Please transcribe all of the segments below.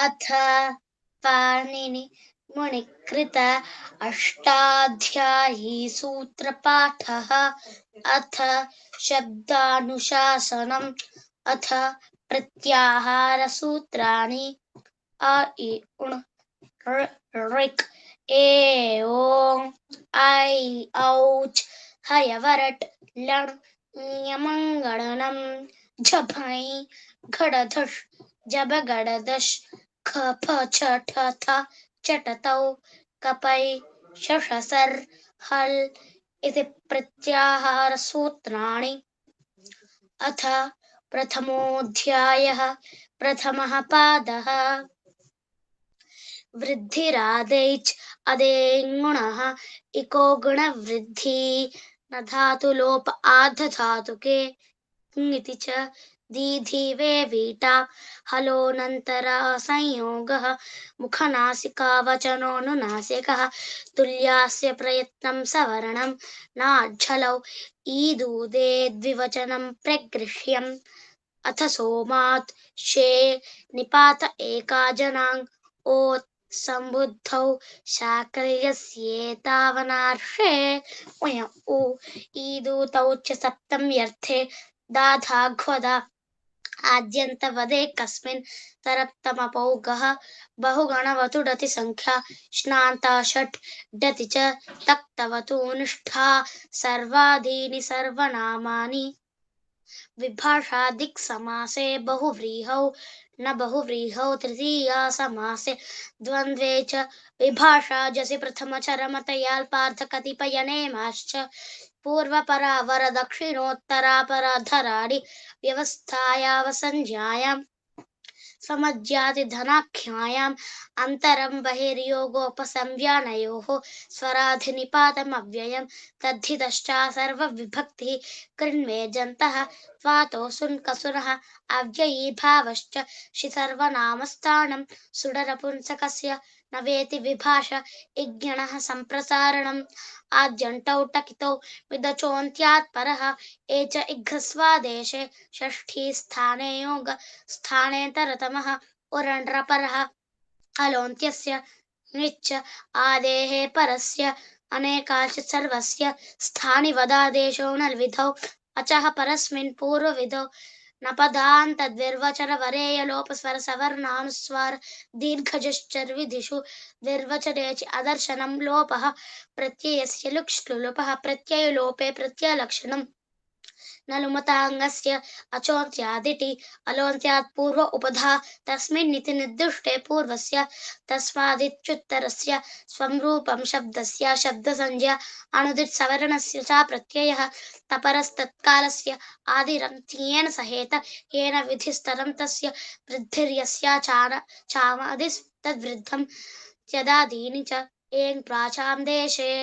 अथ पाणिनि मुनिकृत अष्टाध्यायी सूत्रपाठः। अथ शब्दानुशासनम्। अथ प्रत्याहारसूत्राणि। अ इ उण् ऋक् ए ओं ऐ औच् हयवरट् लण् ञमङ्गणनं झफञ् घडधश् जबगडदश् खफ छ ठ थ चटतौ कपै शषसर् हल् इति प्रत्याहारसूत्राणि। अथ प्रथमोऽध्यायः। प्रथमः पादः। वृद्धिरादैच् अदेङ्गुणः इको गुणवृद्धि न धातुलोप आर्धधातुके इति च दीधिवे वीटा हलोऽनन्तरः संयोगः मुखनासिकावचनोऽनुनासिकः तुल्यास्य प्रयत्नं सवर्णं नाज्झलौ ईदूदे द्विवचनं प्रगृह्यम्। अथ सोमात् शे निपात एका जनाङ् ओत् सम्बुद्धौ शाकल्यस्येतावनार्षे उय उ ईदूतौ च सप्तम्यर्थे दाधाघ्वदा आद्यन्तवदेकस्मिन् तरप्तमपौ गः बहुगणवतु डति संख्या श्नान्ता षट् डति च तक्तवतु निष्ठा सर्वादीनि सर्वनामानि। विभाषादिक् समासे बहुव्रीहौ न बहुव्रीहौ तृतीया समासे द्वन्द्वे च विभाषा जसि प्रथमचरमतयाल्पार्थकतिपयनेमाश्च पूर्वपरावरदक्षिणोत्तरापराधराणि व्यवस्थायावसंज्ञायाम् समज्ञातिधनाख्यायाम् अन्तरं बहिर्योगोपसंज्ञानयोः स्वराधिनिपातमव्ययम् तद्धितश्चा सर्वविभक्तिः कृन्मेजन्तः त्वातो सुन्कसुरः अव्ययीभावश्च श्रीसर्वनामस्थानं सुडरपुंसकस्य न वेति विभाष इज्ञणः सम्प्रसारणम् आद्यन्तौ टकितौ विदचोऽन्त्यात् परः ए च इघ्रस्वादेशे षष्ठी स्थाने योग स्थानेतरतमः उरण्ड्रपरः अलोन्त्यस्य ङिच्च आदेः परस्य अनेकाच् सर्वस्य स्थानि वदादेशो नल्विधौ अचः परस्मिन् पूर्वविधौ नपदान्तद्विर्वचनवरेयलोपस्वरसवर्णानुस्वार दीर्घजश्चर्विधिषु द्विर्वचनेचि अदर्शनं लोपः प्रत्ययस्य लुक्ष्लुलुपः प्रत्ययलोपे प्रत्ययलक्षणम् नलुमताङ्गस्य अचोन्त्यादिति अलोन्त्यात् पूर्व उपधा तस्मिन्निति निर्दिष्टे पूर्वस्य तस्मादित्युत्तरस्य स्वं रूपं शब्दस्य शब्दसंज्ञा अणुदित्सवर्णस्य च प्रत्ययः तपरस्तत्कालस्य आदिरन्त्येन सहेत येन विधिस्तरं तस्य वृद्धिर्यस्याचामादिस्तद्वृद्धं यदादीनि च एङ् प्राचां देशे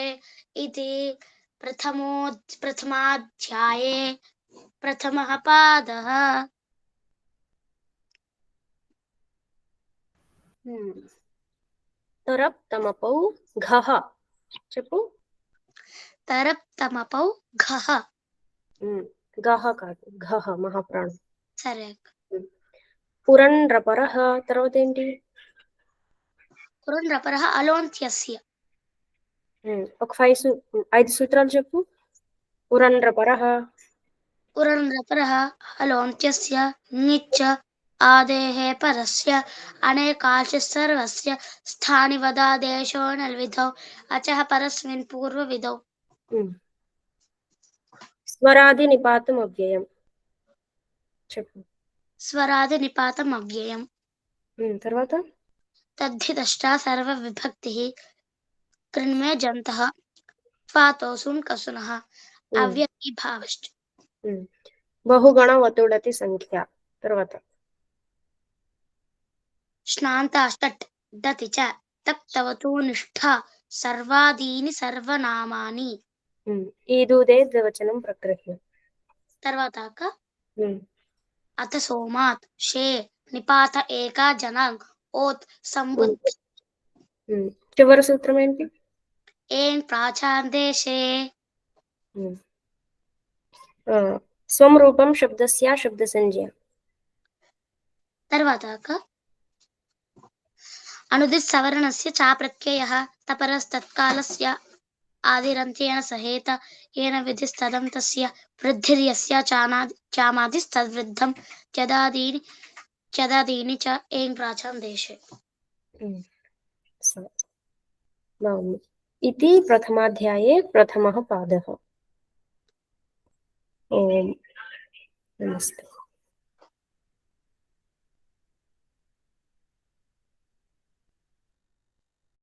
इति प्रथमाध्याये प्रथमः पादः। तरप्तमपौ घः చెప్పు तरप्तमपौ घः గహ కాదు ఘహ మహాప్రాణం సరే పురండ్రపరః తర్వాత ఏంటి పురండ్రపరః అలోంత్యస్య ఒక 5 సూత్రాలు చెప్పు పురండ్రపరః पुरन्द्रपरः अलोन्त्यस्य ङिच्च आदेः परस्य अनेकाच् सर्वस्य स्थानि वदादेशो नल्विधौ अचः परस्मिन् पूर्वविधौ స్వరాది నిపాతం అవ్యయం చెప్పు स्वरादि निपातम् अव्ययम् తర్వాత तद्धितश्चा सर्वविभक्तिः कृन्मे जन्तः त्वातो सुन्कसुनः अव्ययीभावश्च బహుగణవతుడతి సంఖ్య తర్వాత श्नान्ताष्टट् डति च तक्तवतु निष्ठा सर्वादीनि सर्वनामानि ఈదూదే ద్వివచనం ప్రగృహ్య తర్వాత अथ सोमात् शे निपात एका जनाङ् ओत् सम्बुद्ध చివరి సూత్రం ఏంటి एन् प्राचान्देशे స్వం రూపం శబ్దస్య శబ్దసంజ్ఞ తర్వాత अनुदित् सवर्णस्य चा प्रत्ययः तपरस्तत्कालस्य आदिरन्त्येन सहेत येन विधिस्तदन्तस्य वृद्धिर्यस्य चामादिस्तद्वृद्धं चदादीनि च एङ् प्राचां देशे। इति प्रथमाध्याये प्रथमः पादः। ओम नमस्ते।